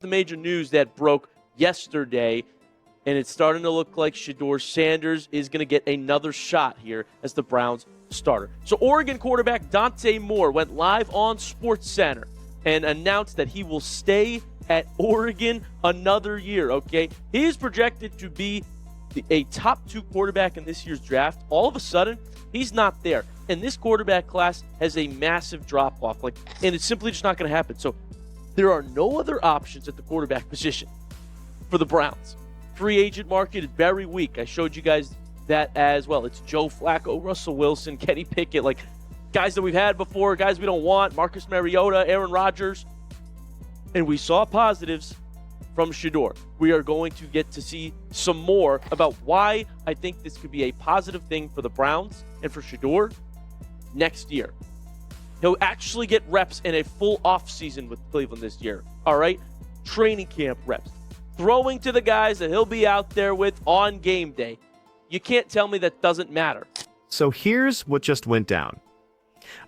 the major news that broke yesterday, and it's starting to look like Shedeur Sanders is going to get another shot here as the Browns starter. So Oregon quarterback Dante Moore went live on SportsCenter and announced that he will stay at Oregon another year, okay? He is projected to be a top 2 quarterback in this year's draft. All of a sudden, he's not there. And this quarterback class has a massive drop-off, and it's simply just not going to happen. So there are no other options at the quarterback position for the Browns. Free agent market is very weak. I showed you guys that as well. It's Joe Flacco, Russell Wilson, Kenny Pickett, guys that we've had before, guys we don't want, Marcus Mariota, Aaron Rodgers. And we saw positives from Shadur. We are going to get to see some more about why I think this could be a positive thing for the Browns and for Shadur next year. He'll actually get reps in a full offseason with Cleveland this year, all right? Training camp reps. Throwing to the guys that he'll be out there with on game day. You can't tell me that doesn't matter. So here's what just went down.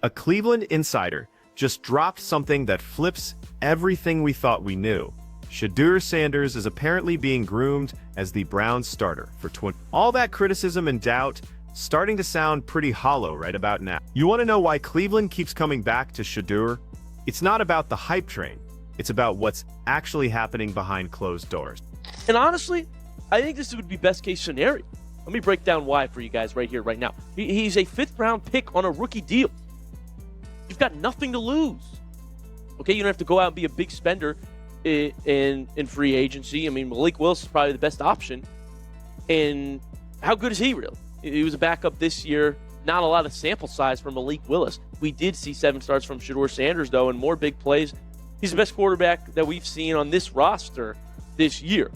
A Cleveland insider just dropped something that flips everything we thought we knew. Shedeur Sanders is apparently being groomed as the Browns starter for 20. All that criticism and doubt starting to sound pretty hollow right about now. You want to know why Cleveland keeps coming back to Shadur? It's not about the hype train. It's about what's actually happening behind closed doors. And honestly, I think this would be best case scenario. Let me break down why for you guys right here, right now. He's a 5th-round pick on a rookie deal. You've got nothing to lose. Okay, you don't have to go out and be a big spender in free agency. I mean, Malik Willis is probably the best option. And how good is he really? He was a backup this year. Not a lot of sample size for Malik Willis. We did see 7 starts from Shedeur Sanders, though, and more big plays. He's the best quarterback that we've seen on this roster this year.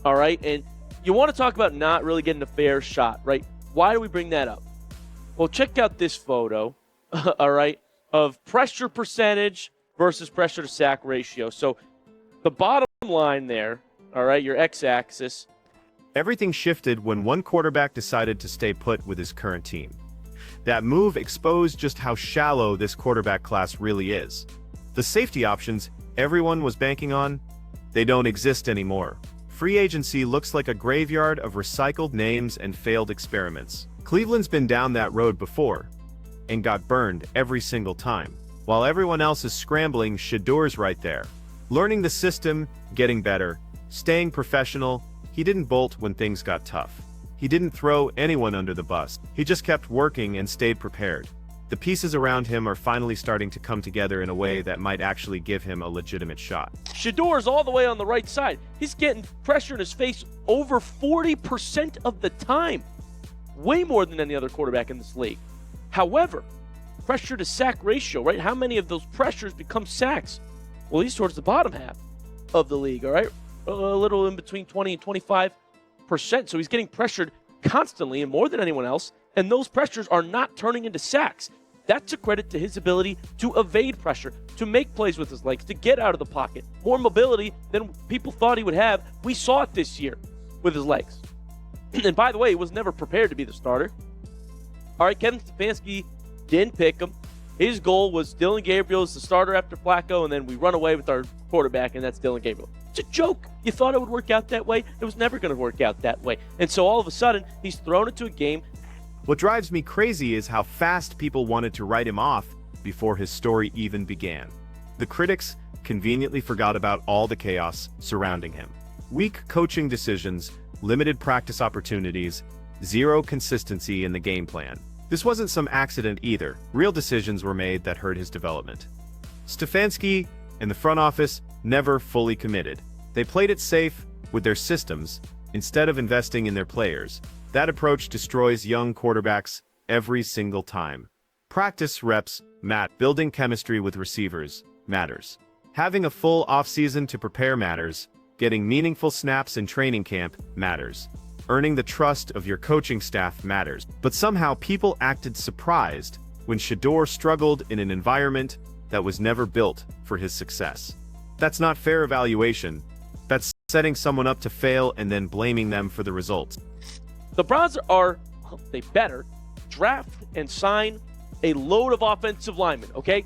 All right? And you want to talk about not really getting a fair shot, right? Why do we bring that up? Well, check out this photo, all right, of pressure percentage versus pressure to sack ratio. So the bottom line there, all right, your x-axis. Everything shifted when one quarterback decided to stay put with his current team. That move exposed just how shallow this quarterback class really is. The safety options everyone was banking on, they don't exist anymore. Free agency looks like a graveyard of recycled names and failed experiments. Cleveland's been down that road before and got burned every single time. While everyone else is scrambling, Shedur's right there. Learning the system, getting better, staying professional. He didn't bolt when things got tough. He didn't throw anyone under the bus. He just kept working and stayed prepared. The pieces around him are finally starting to come together in a way that might actually give him a legitimate shot. Shedur's all the way on the right side. He's getting pressure in his face over 40% of the time. Way more than any other quarterback in this league. However, pressure to sack ratio, right? How many of those pressures become sacks? Well, he's towards the bottom half of the league, all right? A little in between 20 and 25%. So he's getting pressured constantly and more than anyone else, and those pressures are not turning into sacks. That's a credit to his ability to evade pressure, to make plays with his legs, to get out of the pocket. More mobility than people thought he would have. We saw it this year with his legs. And by the way, he was never prepared to be the starter. All right, Kevin Stefanski didn't pick him. His goal was Dillon Gabriel as the starter after Flacco, and then we run away with our quarterback, and that's Dillon Gabriel. It's a joke. You thought it would work out that way? It was never going to work out that way. And so all of a sudden, he's thrown into a game. What drives me crazy is how fast people wanted to write him off before his story even began. The critics conveniently forgot about all the chaos surrounding him. Weak coaching decisions, limited practice opportunities, zero consistency in the game plan. This wasn't some accident either. Real decisions were made that hurt his development. Stefanski and the front office never fully committed. They played it safe with their systems instead of investing in their players. That approach destroys young quarterbacks every single time. Practice reps matter. Building chemistry with receivers matters. Having a full offseason to prepare matters. Getting meaningful snaps in training camp matters. Earning the trust of your coaching staff matters. But somehow people acted surprised when Shadur struggled in an environment that was never built for his success. That's not fair evaluation. That's setting someone up to fail and then blaming them for the results. The Browns they better draft and sign a load of offensive linemen, okay?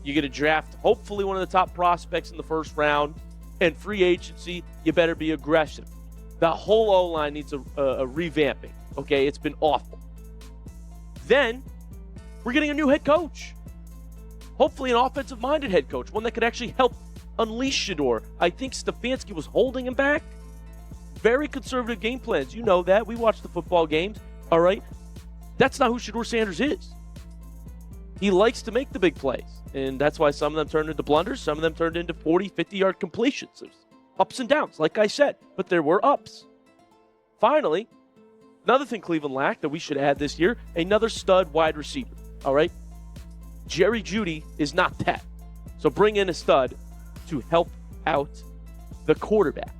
You're going to draft hopefully one of the top prospects in the first round. And free agency, you better be aggressive. The whole O-line needs a revamping, okay? It's been awful. Then, we're getting a new head coach. Hopefully an offensive-minded head coach, one that could actually help unleash Shedeur. I think Stefanski was holding him back. Very conservative game plans. You know that. We watch the football games, all right? That's not who Shedeur Sanders is. He likes to make the big plays, and that's why some of them turned into blunders, some of them turned into 40, 50-yard completions. There's ups and downs, like I said, but there were ups. Finally, another thing Cleveland lacked that we should add this year, another stud wide receiver, all right? Jerry Jeudy is not that. So bring in a stud to help out the quarterback.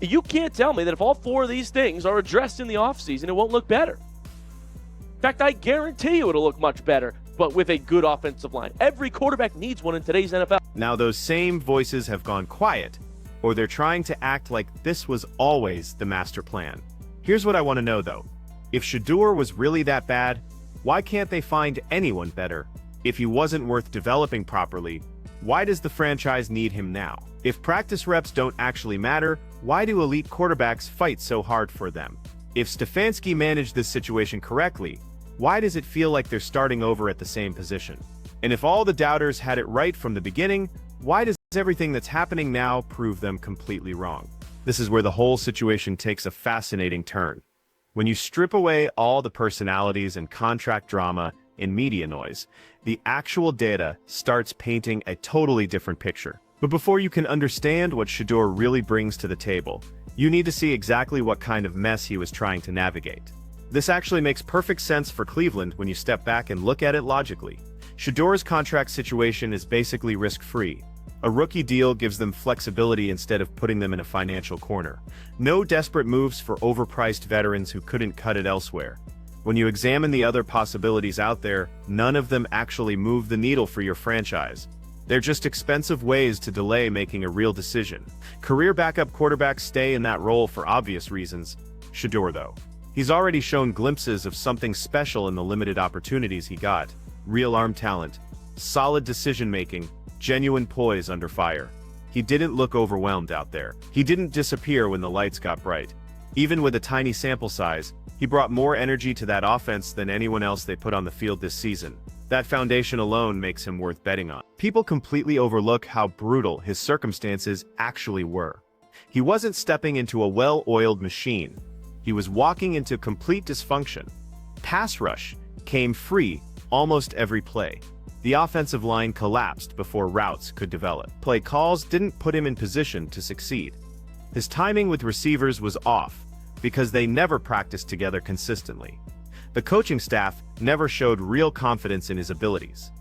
You can't tell me that if all four of these things are addressed in the offseason, it won't look better. In fact, I guarantee you it'll look much better, but with a good offensive line. Every quarterback needs one in today's NFL. Now those same voices have gone quiet, or they're trying to act like this was always the master plan. Here's what I want to know though. If Shedeur was really that bad, why can't they find anyone better? If he wasn't worth developing properly, why does the franchise need him now? If practice reps don't actually matter, why do elite quarterbacks fight so hard for them? If Stefanski managed this situation correctly, why does it feel like they're starting over at the same position? And if all the doubters had it right from the beginning, why does everything that's happening now prove them completely wrong? This is where the whole situation takes a fascinating turn. When you strip away all the personalities and contract drama and media noise, the actual data starts painting a totally different picture. But before you can understand what Shedeur really brings to the table, you need to see exactly what kind of mess he was trying to navigate. This actually makes perfect sense for Cleveland when you step back and look at it logically. Shedeur's contract situation is basically risk-free. A rookie deal gives them flexibility instead of putting them in a financial corner. No desperate moves for overpriced veterans who couldn't cut it elsewhere. When you examine the other possibilities out there, none of them actually move the needle for your franchise. They're just expensive ways to delay making a real decision. Career backup quarterbacks stay in that role for obvious reasons. Shedeur, though, he's already shown glimpses of something special in the limited opportunities he got. Real arm talent, solid decision-making, genuine poise under fire. He didn't look overwhelmed out there. He didn't disappear when the lights got bright. Even with a tiny sample size, he brought more energy to that offense than anyone else they put on the field this season. That foundation alone makes him worth betting on. People completely overlook how brutal his circumstances actually were. He wasn't stepping into a well-oiled machine. He was walking into complete dysfunction. Pass rush came free almost every play. The offensive line collapsed before routes could develop. Play calls didn't put him in position to succeed. His timing with receivers was off because they never practiced together consistently. The coaching staff never showed real confidence in his abilities.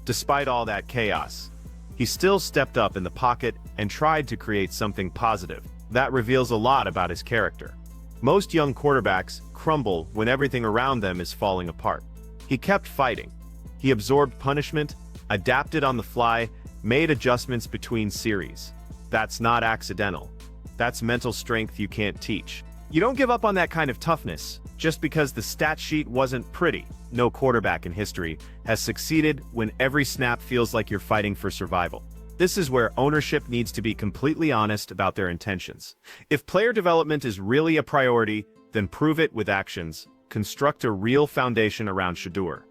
Despite all that chaos, he still stepped up in the pocket and tried to create something positive. That reveals a lot about his character. Most young quarterbacks crumble when everything around them is falling apart. He kept fighting. He absorbed punishment, adapted on the fly, made adjustments between series. That's not accidental. That's mental strength you can't teach. You don't give up on that kind of toughness just because the stat sheet wasn't pretty. No quarterback in history has succeeded when every snap feels like you're fighting for survival. This is where ownership needs to be completely honest about their intentions. If player development is really a priority, then prove it with actions. Construct a real foundation around Shedeur.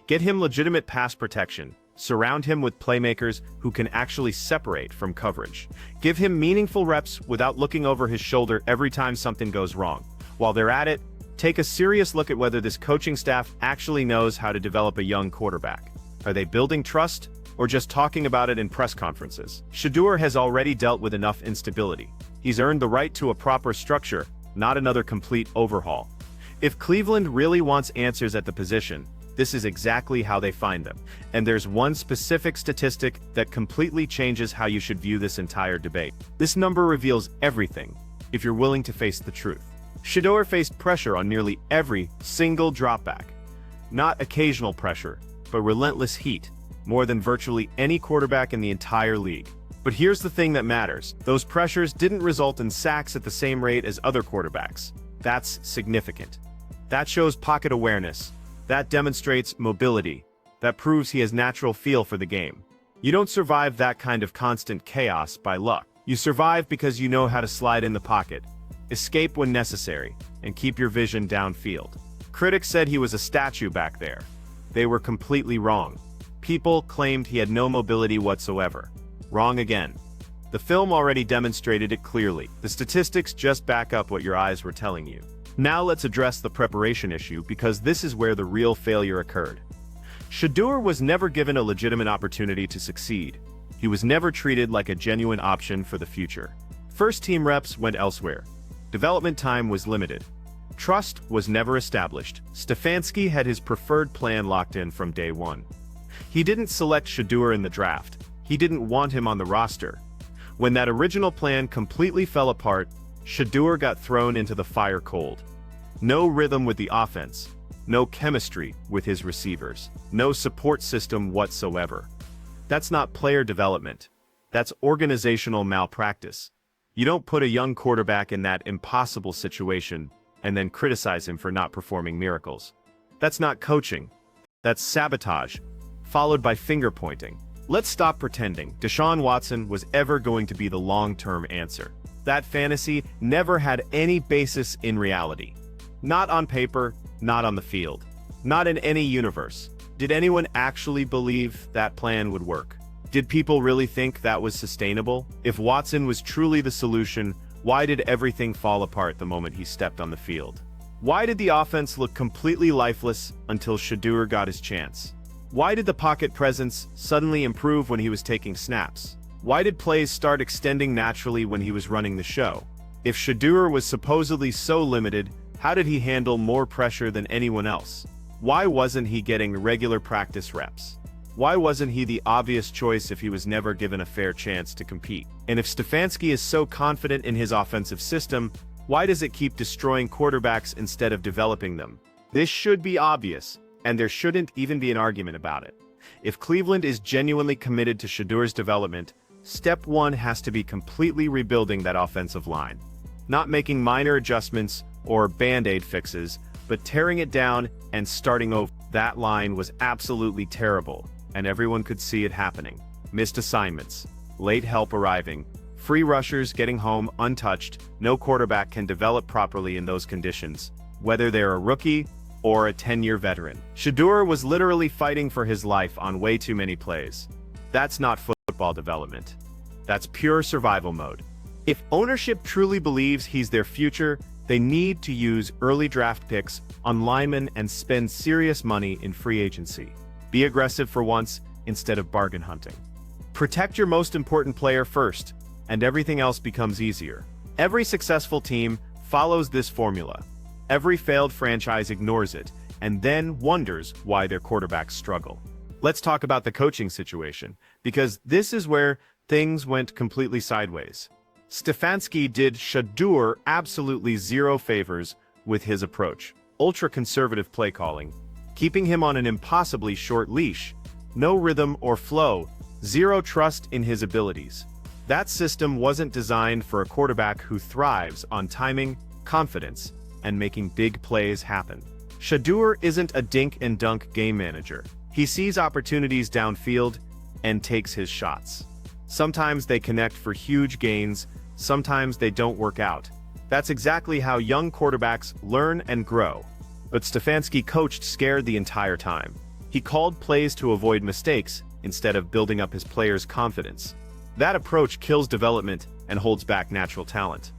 Get him legitimate pass protection. Surround him with playmakers who can actually separate from coverage. Give him meaningful reps without looking over his shoulder every time something goes wrong. While they're at it, take a serious look at whether this coaching staff actually knows how to develop a young quarterback. Are they building trust or just talking about it in press conferences? Shedeur has already dealt with enough instability. He's earned the right to a proper structure, not another complete overhaul. If Cleveland really wants answers at the position, this is exactly how they find them. And there's one specific statistic that completely changes how you should view this entire debate. This number reveals everything, if you're willing to face the truth. Shedeur faced pressure on nearly every single dropback. Not occasional pressure, but relentless heat, more than virtually any quarterback in the entire league. But here's the thing that matters. Those pressures didn't result in sacks at the same rate as other quarterbacks. That's significant. That shows pocket awareness. That demonstrates mobility. That proves he has natural feel for the game. You don't survive that kind of constant chaos by luck. You survive because you know how to slide in the pocket, escape when necessary, and keep your vision downfield. Critics said he was a statue back there. They were completely wrong. People claimed he had no mobility whatsoever. Wrong again. The film already demonstrated it clearly. The statistics just back up what your eyes were telling you. Now let's address the preparation issue, because this is where the real failure occurred. Shadur was never given a legitimate opportunity to succeed. He was never treated like a genuine option for the future. First-team reps went elsewhere. Development time was limited. Trust was never established. Stefanski had his preferred plan locked in from day one. He didn't select Shadur in the draft. He didn't want him on the roster. When that original plan completely fell apart, Shadur got thrown into the fire cold. No rhythm with the offense. No chemistry with his receivers. No support system whatsoever. That's not player development. That's organizational malpractice. You don't put a young quarterback in that impossible situation and then criticize him for not performing miracles. That's not coaching. That's sabotage, followed by finger-pointing. Let's stop pretending Deshaun Watson was ever going to be the long-term answer. That fantasy never had any basis in reality. Not on paper, not on the field, not in any universe. Did anyone actually believe that plan would work? Did people really think that was sustainable? If Watson was truly the solution, why did everything fall apart the moment he stepped on the field? Why did the offense look completely lifeless until Shadur got his chance? Why did the pocket presence suddenly improve when he was taking snaps? Why did plays start extending naturally when he was running the show? If Shadur was supposedly so limited, how did he handle more pressure than anyone else? Why wasn't he getting regular practice reps? Why wasn't he the obvious choice if he was never given a fair chance to compete? And if Stefanski is so confident in his offensive system, why does it keep destroying quarterbacks instead of developing them? This should be obvious, and there shouldn't even be an argument about it. If Cleveland is genuinely committed to Shedur's development, step one has to be completely rebuilding that offensive line. Not making minor adjustments or band-aid fixes, but tearing it down and starting over. That line was absolutely terrible, and everyone could see it happening. Missed assignments, late help arriving, free rushers getting home untouched. No quarterback can develop properly in those conditions, whether they're a rookie or a 10-year veteran. Shadur was literally fighting for his life on way too many plays. That's not football development. That's pure survival mode. If ownership truly believes he's their future, they need to use early draft picks on linemen and spend serious money in free agency. Be aggressive for once instead of bargain hunting. Protect your most important player first, and everything else becomes easier. Every successful team follows this formula. Every failed franchise ignores it, and then wonders why their quarterbacks struggle. Let's talk about the coaching situation, because this is where things went completely sideways. Stefanski did Shadur absolutely zero favors with his approach. Ultra-conservative play calling, keeping him on an impossibly short leash, no rhythm or flow, zero trust in his abilities. That system wasn't designed for a quarterback who thrives on timing, confidence, and making big plays happen. Shadur isn't a dink-and-dunk game manager. He sees opportunities downfield and takes his shots. Sometimes they connect for huge gains, sometimes they don't work out. That's exactly how young quarterbacks learn and grow. But Stefanski coached scared the entire time. He called plays to avoid mistakes instead of building up his players' confidence. That approach kills development and holds back natural talent.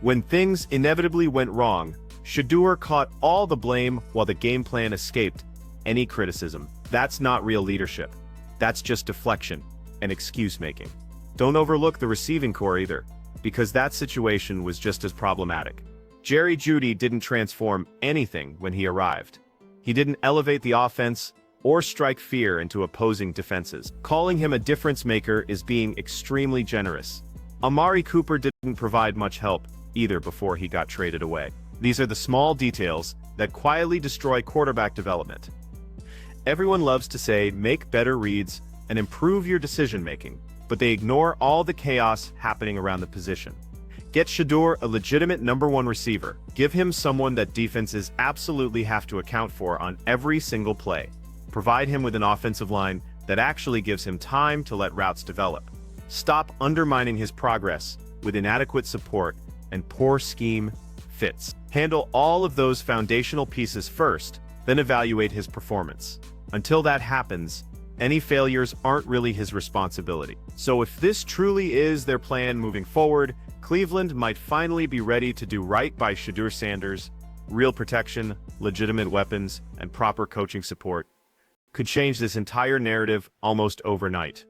When things inevitably went wrong, Shadur caught all the blame while the game plan escaped any criticism. That's not real leadership. That's just deflection and excuse-making. Don't overlook the receiving core either, because that situation was just as problematic. Jerry Jeudy didn't transform anything when he arrived. He didn't elevate the offense or strike fear into opposing defenses. Calling him a difference maker is being extremely generous. Amari Cooper didn't provide much help either before he got traded away. These are the small details that quietly destroy quarterback development. Everyone loves to say, make better reads and improve your decision-making, but they ignore all the chaos happening around the position. Get Shadur a legitimate number one receiver. Give him someone that defenses absolutely have to account for on every single play. Provide him with an offensive line that actually gives him time to let routes develop. Stop undermining his progress with inadequate support and poor scheme fits. Handle all of those foundational pieces first, then evaluate his performance. Until that happens, any failures aren't really his responsibility. So if this truly is their plan moving forward, Cleveland might finally be ready to do right by Shedeur Sanders. Real protection, legitimate weapons, and proper coaching support could change this entire narrative almost overnight.